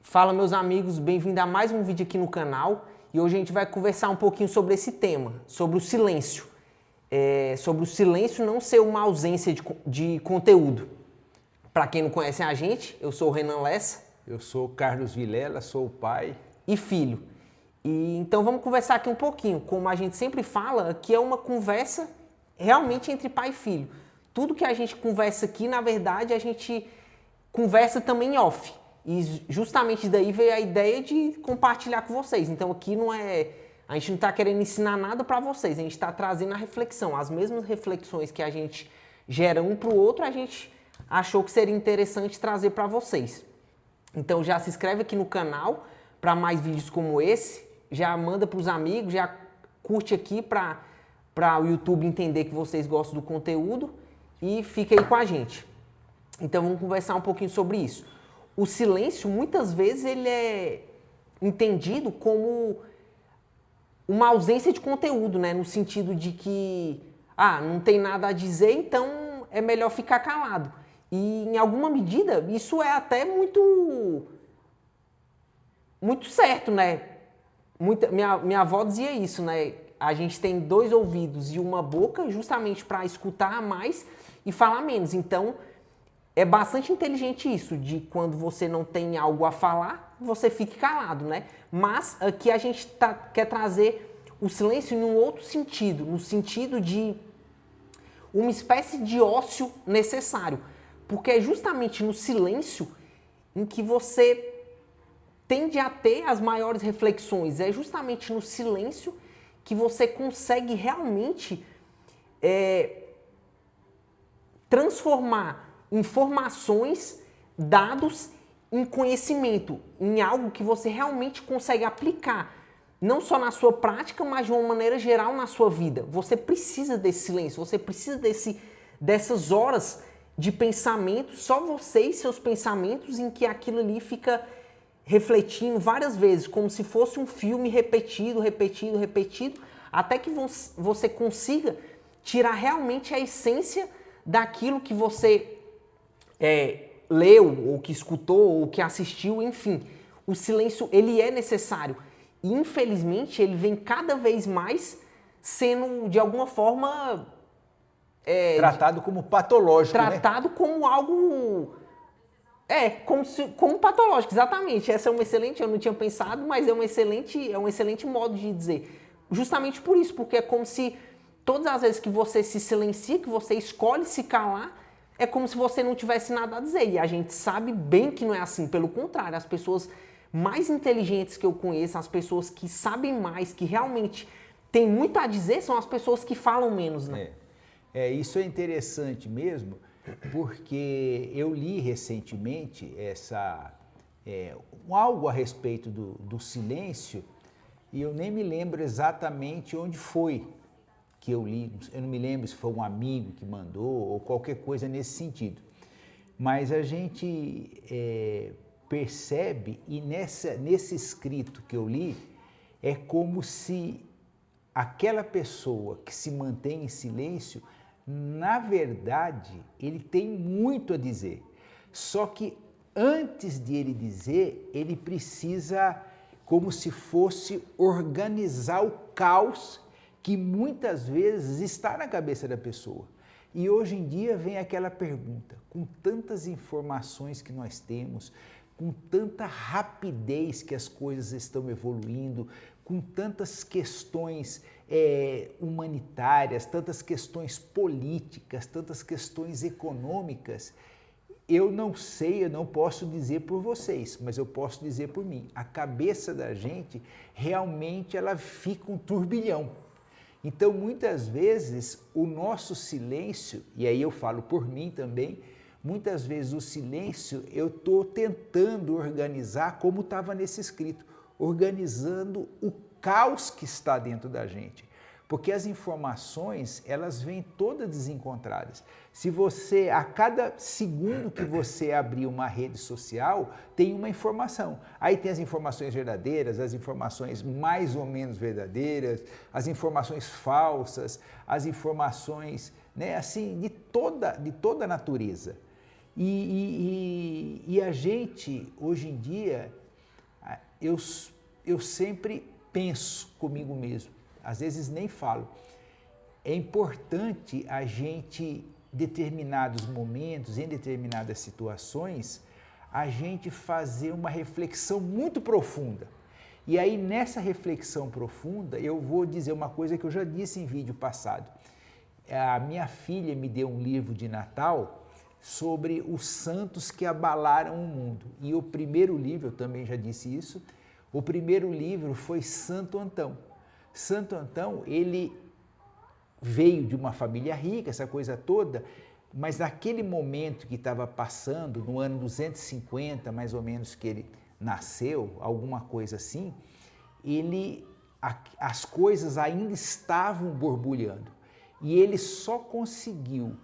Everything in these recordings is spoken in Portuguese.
Fala, meus amigos, bem-vindo a mais um vídeo aqui no canal e hoje a gente vai conversar um pouquinho sobre esse tema, sobre o silêncio. Sobre o silêncio não ser uma ausência de conteúdo. Para quem não conhece a gente, eu sou o Renan Lessa. Eu sou o Carlos Vilela, sou o pai. E filho. Então vamos conversar aqui um pouquinho. Como a gente sempre fala, que é uma conversa realmente entre pai e filho. Tudo que a gente conversa aqui, na verdade, a gente conversa também off. E justamente daí veio a ideia de compartilhar com vocês. Então aqui a gente não está querendo ensinar nada para vocês, a gente está trazendo a reflexão. As mesmas reflexões que a gente gera um para o outro, a gente achou que seria interessante trazer para vocês. Então já se inscreve aqui no canal para mais vídeos como esse, já manda para os amigos, já curte aqui para o YouTube entender que vocês gostam do conteúdo e fica aí com a gente. Então vamos conversar um pouquinho sobre isso. O silêncio, muitas vezes, ele é entendido como uma ausência de conteúdo, né? No sentido de que, não tem nada a dizer, então é melhor ficar calado. E, em alguma medida, isso é até muito certo, né? Minha avó dizia isso, né? A gente tem 2 ouvidos e uma boca justamente para escutar mais e falar menos. Então, é bastante inteligente isso, de quando você não tem algo a falar, você fique calado, né? Mas aqui a gente quer trazer o silêncio em um outro sentido, no sentido de uma espécie de ócio necessário. Porque é justamente no silêncio em que você tende a ter as maiores reflexões. É justamente no silêncio que você consegue realmente transformar informações, dados em conhecimento, em algo que você realmente consegue aplicar, não só na sua prática, mas de uma maneira geral na sua vida. Você precisa desse silêncio, você precisa dessas horas de pensamento, só você e seus pensamentos, em que aquilo ali fica refletindo várias vezes, como se fosse um filme repetido, até que você consiga tirar realmente a essência daquilo que você leu, ou que escutou, ou que assistiu, enfim. O silêncio, ele é necessário. E, infelizmente, ele vem cada vez mais sendo, de alguma forma... tratado como patológico, tratado como algo... como patológico, exatamente. Essa é uma excelente, eu não tinha pensado, mas é um excelente modo de dizer. Justamente por isso, porque é como se todas as vezes que você se silencia, que você escolhe se calar, é como se você não tivesse nada a dizer. E a gente sabe bem que não é assim. Pelo contrário, as pessoas mais inteligentes que eu conheço, as pessoas que sabem mais, que realmente têm muito a dizer, são as pessoas que falam menos, né? Isso é interessante mesmo, porque eu li recentemente algo a respeito do silêncio, e eu nem me lembro exatamente onde foi que eu li, eu não me lembro se foi um amigo que mandou ou qualquer coisa nesse sentido. Mas a gente percebe, e nesse escrito que eu li, é como se aquela pessoa que se mantém em silêncio, na verdade, ele tem muito a dizer. Só que antes de ele dizer, ele precisa, como se fosse, organizar o caos que muitas vezes está na cabeça da pessoa. E hoje em dia vem aquela pergunta, com tantas informações que nós temos, com tanta rapidez que as coisas estão evoluindo, com tantas questões humanitárias, tantas questões políticas, tantas questões econômicas, eu não sei, eu não posso dizer por vocês, mas eu posso dizer por mim. A cabeça da gente, realmente, ela fica um turbilhão. Então, muitas vezes, o nosso silêncio, e aí eu falo por mim também, muitas vezes o silêncio eu estou tentando organizar como estava nesse escrito, organizando o caos que está dentro da gente. Porque as informações, elas vêm todas desencontradas. Se você, a cada segundo que você abrir uma rede social, tem uma informação. Aí tem as informações verdadeiras, as informações mais ou menos verdadeiras, as informações falsas, as informações, assim, de toda a natureza. E a gente, hoje em dia, eu, eu sempre penso comigo mesmo, às vezes nem falo. É importante a gente, em determinados momentos, em determinadas situações, a gente fazer uma reflexão muito profunda. E aí, nessa reflexão profunda, eu vou dizer uma coisa que eu já disse em vídeo passado. A minha filha me deu um livro de Natal sobre os santos que abalaram o mundo. E o primeiro livro, eu também já disse isso, o primeiro livro foi Santo Antão. Santo Antão, ele veio de uma família rica, essa coisa toda, mas naquele momento que estava passando, no ano 250, mais ou menos, que ele nasceu, alguma coisa assim, as coisas ainda estavam borbulhando. E ele só conseguiu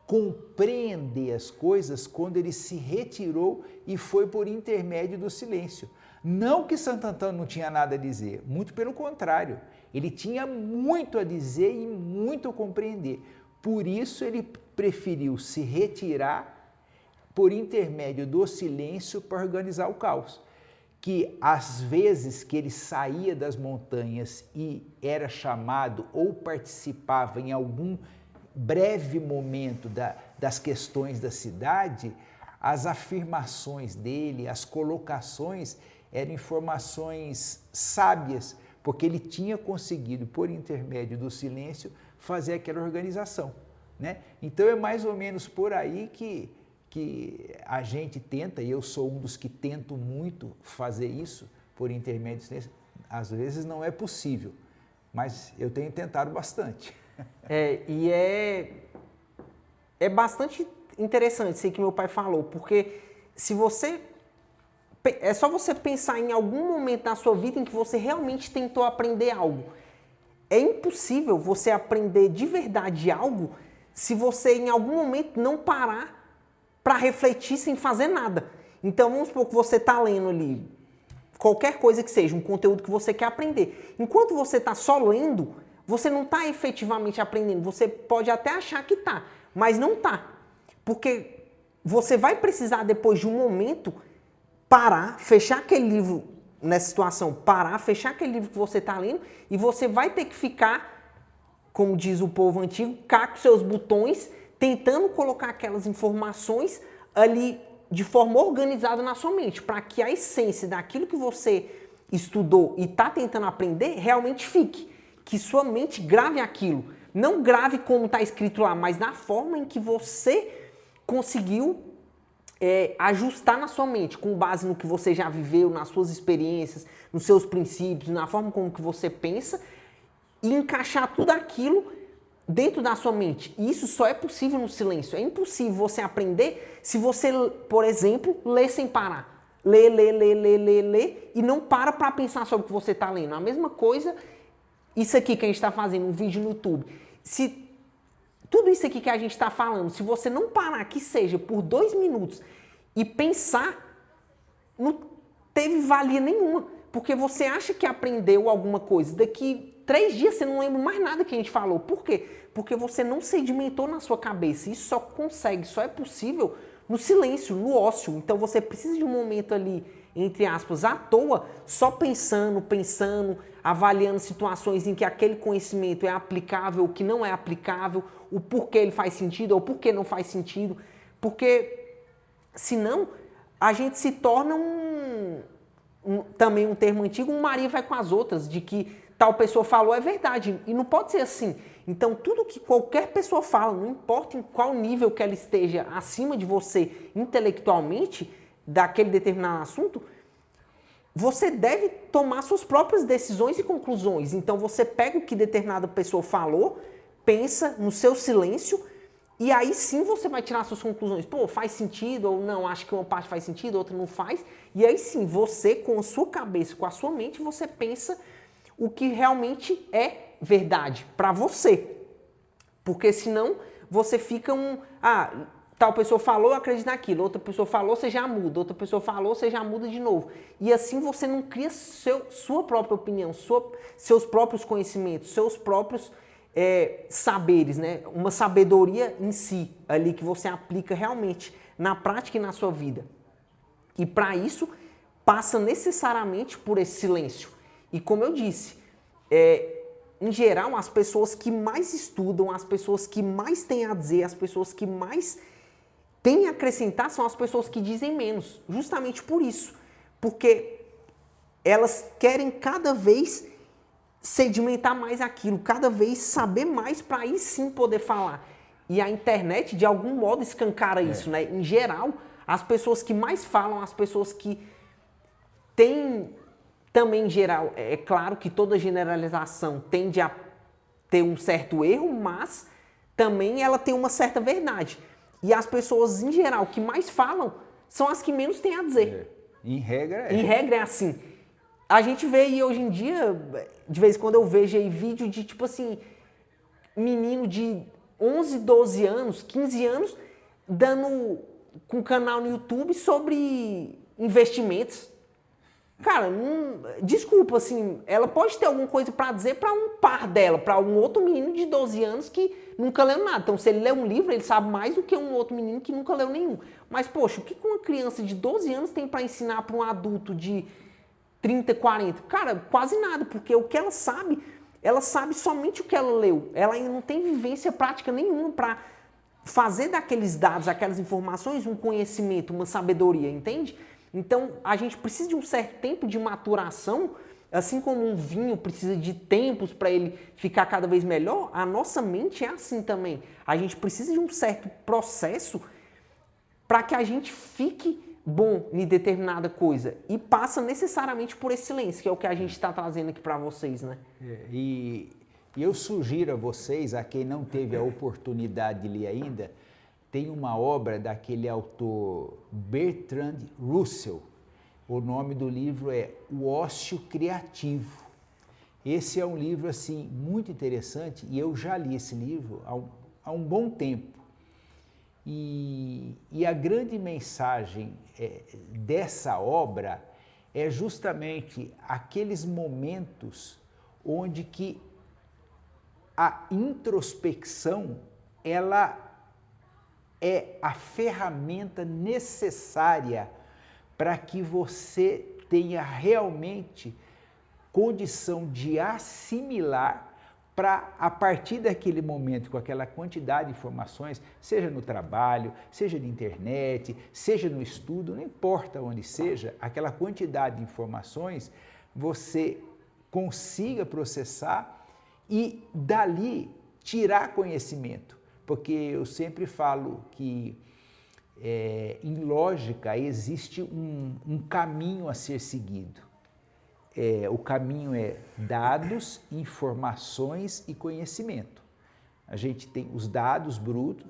compreender as coisas quando ele se retirou e foi por intermédio do silêncio. Não que Santo Antão não tinha nada a dizer, muito pelo contrário, ele tinha muito a dizer e muito a compreender. Por isso ele preferiu se retirar por intermédio do silêncio para organizar o caos. Que às vezes que ele saía das montanhas e era chamado ou participava em algum breve momento das questões da cidade, as afirmações dele, as colocações eram informações sábias, porque ele tinha conseguido, por intermédio do silêncio, fazer aquela organização, né? Então é mais ou menos por aí que a gente tenta, e eu sou um dos que tento muito fazer isso por intermédio do silêncio. Às vezes não é possível, mas eu tenho tentado bastante. É bastante interessante isso que meu pai falou, porque se você... É só você pensar em algum momento da sua vida em que você realmente tentou aprender algo. É impossível você aprender de verdade algo se você em algum momento não parar para refletir sem fazer nada. Então vamos supor que você está lendo ali qualquer coisa que seja, um conteúdo que você quer aprender. Enquanto você está só lendo, você não está efetivamente aprendendo. Você pode até achar que está, mas não está. Porque você vai precisar depois de um momento parar, fechar aquele livro, nessa situação, parar, fechar aquele livro que você está lendo e você vai ter que ficar, como diz o povo antigo, cá com seus botões, tentando colocar aquelas informações ali de forma organizada na sua mente, para que a essência daquilo que você estudou e está tentando aprender realmente fique, que sua mente grave aquilo. Não grave como está escrito lá, mas na forma em que você conseguiu ajustar na sua mente, com base no que você já viveu, nas suas experiências, nos seus princípios, na forma como que você pensa, e encaixar tudo aquilo dentro da sua mente. E isso só é possível no silêncio. É impossível você aprender se você, por exemplo, lê sem parar. Lê, e não para pensar sobre o que você está lendo. A mesma coisa, isso aqui que a gente está fazendo, um vídeo no YouTube. Tudo isso aqui que a gente está falando, se você não parar, que seja por 2 minutos e pensar, não teve valia nenhuma. Porque você acha que aprendeu alguma coisa. Daqui 3 dias você não lembra mais nada que a gente falou. Por quê? Porque você não sedimentou na sua cabeça. Isso só é possível no silêncio, no ócio. Então você precisa de um momento ali, entre aspas, à toa, só pensando, avaliando situações em que aquele conhecimento é aplicável, o que não é aplicável, o porquê ele faz sentido ou porquê não faz sentido. Porque, senão, a gente se torna também um termo antigo, um Maria vai com as outras, de que tal pessoa falou é verdade. E não pode ser assim. Então, tudo que qualquer pessoa fala, não importa em qual nível que ela esteja acima de você intelectualmente, daquele determinado assunto, você deve tomar suas próprias decisões e conclusões. Então, você pega o que determinada pessoa falou, pensa no seu silêncio, e aí sim você vai tirar suas conclusões. Pô, faz sentido ou não? Acho que uma parte faz sentido, outra não faz. E aí sim, você, com a sua cabeça, com a sua mente, você pensa o que realmente é verdade para você. Porque senão você fica tal pessoa falou, eu acredito naquilo. Outra pessoa falou, você já muda. Outra pessoa falou, você já muda de novo. E assim você não cria sua própria opinião, seus próprios conhecimentos, seus próprios saberes, né? Uma sabedoria em si, ali que você aplica realmente na prática e na sua vida. E para isso, passa necessariamente por esse silêncio. E como eu disse, em geral, as pessoas que mais estudam, as pessoas que mais têm a dizer, as pessoas que mais têm a acrescentar são as pessoas que dizem menos. Justamente por isso. Porque elas querem cada vez sedimentar mais aquilo, cada vez saber mais para aí sim poder falar. E a internet, de algum modo, escancara isso, né? Em geral, as pessoas que mais falam, as pessoas que têm, também em geral, é claro que toda generalização tende a ter um certo erro, mas também ela tem uma certa verdade. E as pessoas, em geral, que mais falam, são as que menos têm a dizer. Em regra, Em regra é assim. A gente vê aí hoje em dia, de vez em quando eu vejo aí vídeo de tipo assim, menino de 11, 12 anos, 15 anos, dando com um canal no YouTube sobre investimentos. Cara, desculpa, assim, ela pode ter alguma coisa pra dizer pra um par dela, pra um outro menino de 12 anos que nunca leu nada. Então, se ele lê um livro, ele sabe mais do que um outro menino que nunca leu nenhum. Mas, poxa, o que uma criança de 12 anos tem pra ensinar pra um adulto de 30, 40? Cara, quase nada, porque o que ela sabe somente o que ela leu. Ela ainda não tem vivência prática nenhuma pra fazer daqueles dados, aquelas informações, um conhecimento, uma sabedoria, entende? Então, a gente precisa de um certo tempo de maturação, assim como um vinho precisa de tempos para ele ficar cada vez melhor, a nossa mente é assim também. A gente precisa de um certo processo para que a gente fique bom em determinada coisa e passa necessariamente por esse silêncio, que é o que a gente está trazendo aqui para vocês, né? E eu sugiro a vocês, a quem não teve a oportunidade de ler ainda, tem uma obra daquele autor Bertrand Russell. O nome do livro é O Ócio Criativo. Esse é um livro assim muito interessante e eu já li esse livro há um bom tempo. E a grande mensagem dessa obra é justamente aqueles momentos onde que a introspecção ela é a ferramenta necessária para que você tenha realmente condição de assimilar para, a partir daquele momento, com aquela quantidade de informações, seja no trabalho, seja na internet, seja no estudo, não importa onde seja, aquela quantidade de informações, você consiga processar e dali tirar conhecimento. Porque eu sempre falo que em lógica existe um caminho a ser seguido. O caminho é dados, informações e conhecimento. A gente tem os dados brutos,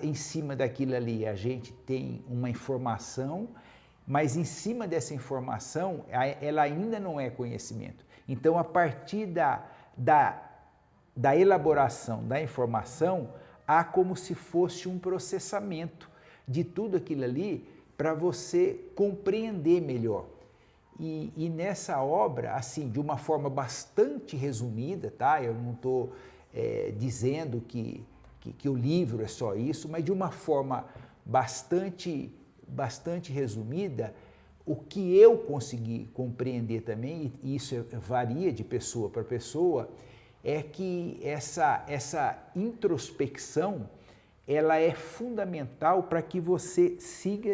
em cima daquilo ali a gente tem uma informação, mas em cima dessa informação ela ainda não é conhecimento. Então, a partir da elaboração da informação, há como se fosse um processamento de tudo aquilo ali para você compreender melhor. E nessa obra, assim, de uma forma bastante resumida, tá? Eu não estou dizendo que o livro é só isso, mas de uma forma bastante resumida, o que eu consegui compreender também, e isso varia de pessoa para pessoa, é que essa introspecção ela é fundamental para que você siga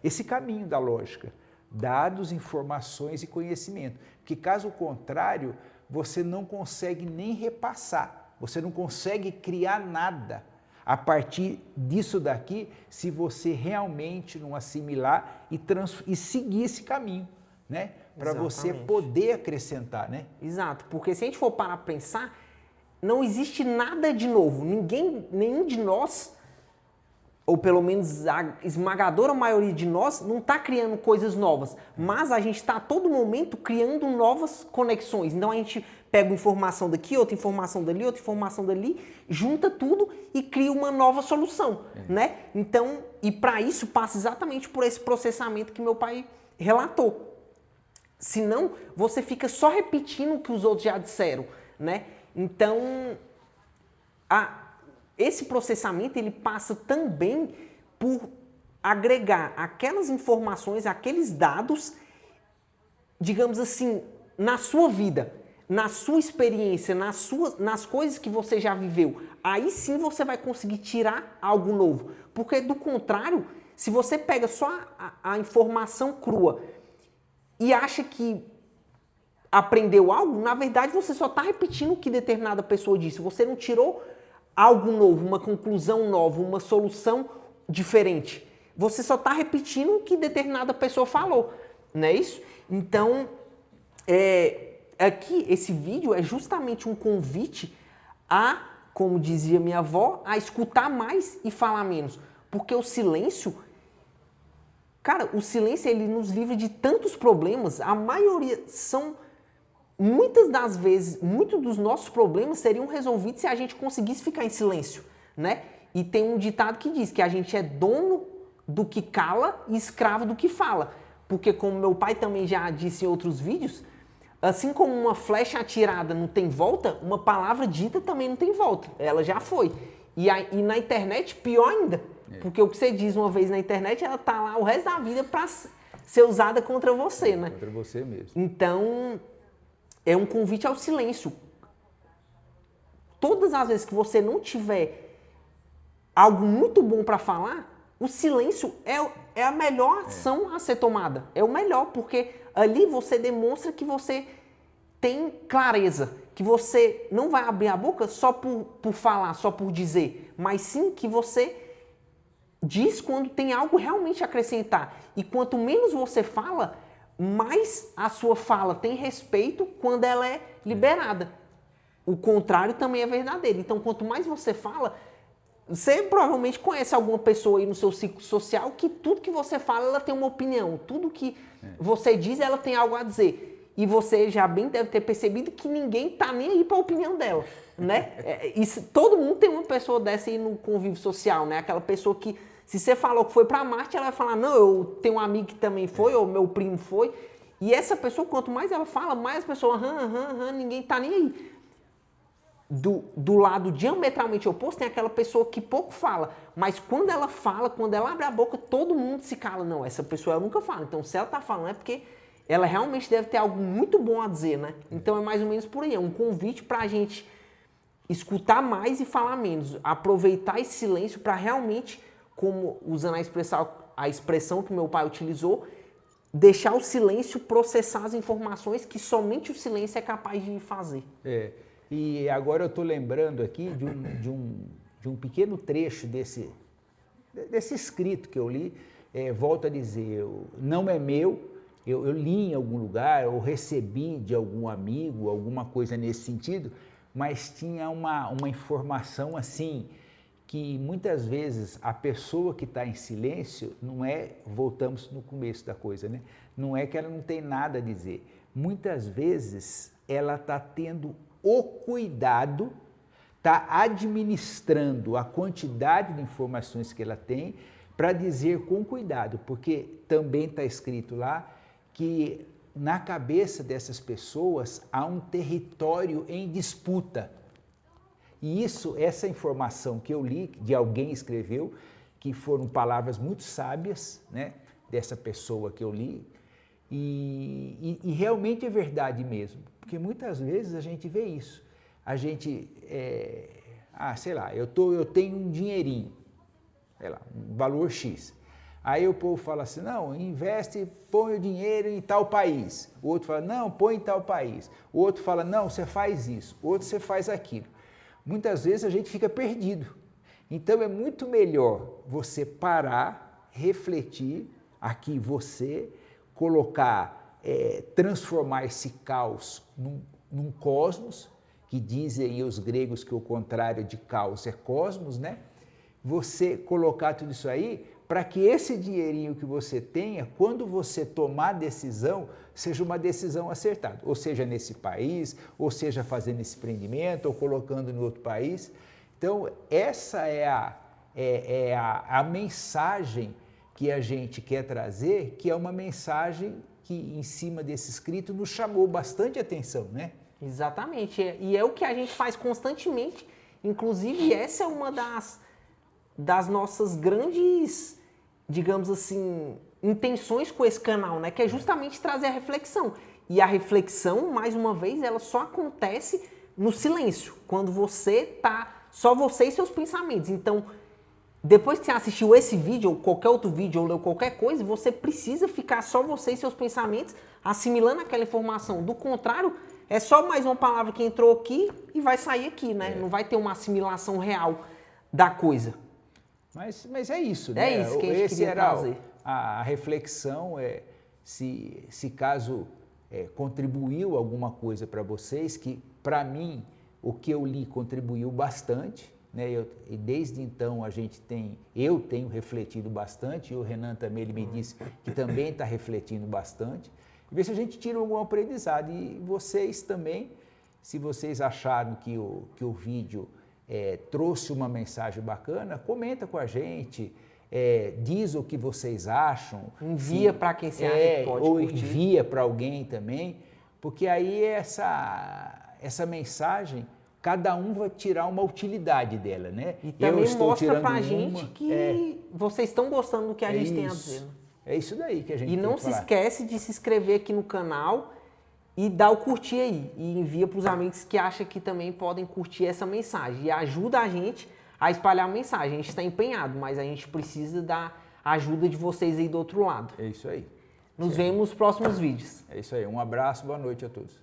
esse caminho da lógica, dados, informações e conhecimento. Porque caso contrário, você não consegue nem repassar, você não consegue criar nada a partir disso daqui, se você realmente não assimilar e seguir esse caminho, né? Para você poder acrescentar, né? Exato, porque se a gente for parar para pensar, não existe nada de novo. Nenhum de nós, ou pelo menos a esmagadora maioria de nós, não está criando coisas novas. Mas a gente está a todo momento criando novas conexões. Então a gente pega uma informação daqui, outra informação dali, outra informação dali, junta tudo e cria uma nova solução, né? Então, e para isso passa exatamente por esse processamento que meu pai relatou. Senão, você fica só repetindo o que os outros já disseram, né? Então, esse processamento, ele passa também por agregar aquelas informações, aqueles dados digamos assim, na sua vida, na sua experiência, nas coisas que você já viveu, aí sim você vai conseguir tirar algo novo. Porque do contrário, se você pega só a informação crua e acha que aprendeu algo, na verdade você só está repetindo o que determinada pessoa disse. Você não tirou algo novo, uma conclusão nova, uma solução diferente. Você só está repetindo o que determinada pessoa falou, não é isso? Então, aqui, esse vídeo é justamente um convite a, como dizia minha avó, a escutar mais e falar menos. Porque o silêncio, cara, o silêncio ele nos livra de tantos problemas. A maioria são, muitas das vezes, muitos dos nossos problemas seriam resolvidos se a gente conseguisse ficar em silêncio, né? E tem um ditado que diz que a gente é dono do que cala e escravo do que fala. Porque como meu pai também já disse em outros vídeos, assim como uma flecha atirada não tem volta, uma palavra dita também não tem volta. Ela já foi. E na internet, pior ainda. Porque o que você diz uma vez na internet, ela tá lá o resto da vida para ser usada contra você, né? Contra você mesmo. Então, é um convite ao silêncio. Todas as vezes que você não tiver algo muito bom para falar, o silêncio é a melhor ação a ser tomada. É o melhor, porque ali você demonstra que você tem clareza, que você não vai abrir a boca só por falar, só por dizer, mas sim que você diz quando tem algo realmente a acrescentar. E quanto menos você fala, mais a sua fala tem respeito quando ela é liberada. O contrário também é verdadeiro. Então, quanto mais você fala, você provavelmente conhece alguma pessoa aí no seu ciclo social que tudo que você fala, ela tem uma opinião. Tudo que você diz, ela tem algo a dizer. E você já bem deve ter percebido que ninguém tá nem aí para a opinião dela, né? Todo mundo tem uma pessoa dessa aí no convívio social, né? Aquela pessoa que, se você falou que foi para Marte, ela vai falar, não, eu tenho um amigo que também foi, ou meu primo foi. E essa pessoa, quanto mais ela fala, mais as pessoas, ninguém tá nem aí. Do lado diametralmente oposto, tem aquela pessoa que pouco fala, mas quando ela fala, quando ela abre a boca, todo mundo se cala. Não, essa pessoa ela nunca fala. Então, se ela tá falando, é porque ela realmente deve ter algo muito bom a dizer, né? Então, é mais ou menos por aí. É um convite pra gente escutar mais e falar menos. Aproveitar esse silêncio para realmente, como usando a expressão que meu pai utilizou, deixar o silêncio processar as informações que somente o silêncio é capaz de fazer. E agora eu estou lembrando aqui de um pequeno trecho desse escrito que eu li. Volto a dizer, não é meu, eu li em algum lugar, ou recebi de algum amigo, alguma coisa nesse sentido, mas tinha uma informação assim, que muitas vezes a pessoa que está em silêncio, voltamos no começo da coisa, né? Não é que ela não tem nada a dizer. Muitas vezes ela está tendo o cuidado, está administrando a quantidade de informações que ela tem para dizer com cuidado, porque também está escrito lá que na cabeça dessas pessoas há um território em disputa. E essa informação que eu li, de alguém escreveu, que foram palavras muito sábias, né, dessa pessoa que eu li, e realmente é verdade mesmo, porque muitas vezes a gente vê isso. A gente, sei lá, eu tenho um dinheirinho, sei lá, um valor X. Aí o povo fala assim, não, investe, põe o dinheiro em tal país. O outro fala, não, põe em tal país. O outro fala, não, você faz isso. O outro, você faz aquilo. Muitas vezes a gente fica perdido. Então é muito melhor você parar, refletir, aqui você colocar, transformar esse caos num cosmos, que dizem os gregos que o contrário de caos é cosmos, né? Você colocar tudo isso aí para que esse dinheirinho que você tenha, quando você tomar a decisão, seja uma decisão acertada. Ou seja, nesse país, ou seja, fazendo esse empreendimento, ou colocando em outro país. Então, essa é a mensagem que a gente quer trazer, que é uma mensagem que, em cima desse escrito, nos chamou bastante atenção, né? Exatamente. E é o que a gente faz constantemente. Inclusive, essa é uma das nossas grandes, digamos assim, intenções com esse canal, né? Que é justamente trazer a reflexão. E a reflexão, mais uma vez, ela só acontece no silêncio, quando você tá só você e seus pensamentos. Então, depois que você assistiu esse vídeo, ou qualquer outro vídeo, ou leu qualquer coisa, você precisa ficar só você e seus pensamentos assimilando aquela informação. Do contrário, é só mais uma palavra que entrou aqui e vai sair aqui, né? Não vai ter uma assimilação real da coisa. Mas é isso, né? É isso que a gente queria trazer. A reflexão, se caso contribuiu alguma coisa para vocês, que para mim o que eu li contribuiu bastante, né? E desde então eu tenho refletido bastante, e o Renan também ele me disse que também está refletindo bastante. E ver se a gente tira algum aprendizado. E vocês também, se vocês acharam que o vídeo trouxe uma mensagem bacana, comenta com a gente, diz o que vocês acham. Envia para quem você acha que pode ou curtir. Envia para alguém também, porque aí essa mensagem, cada um vai tirar uma utilidade dela, né? E também mostra pra gente que vocês estão gostando do que a gente tem a dizer. É isso daí que a gente tem E não que se falar. esquece de se inscrever aqui no canal e dar o curtir aí. E envia para os amigos que acham que também podem curtir essa mensagem. E ajuda a gente a espalhar a mensagem. A gente está empenhado, mas a gente precisa da ajuda de vocês aí do outro lado. É isso aí. Nos vemos nos próximos vídeos. É isso aí. Um abraço, boa noite a todos.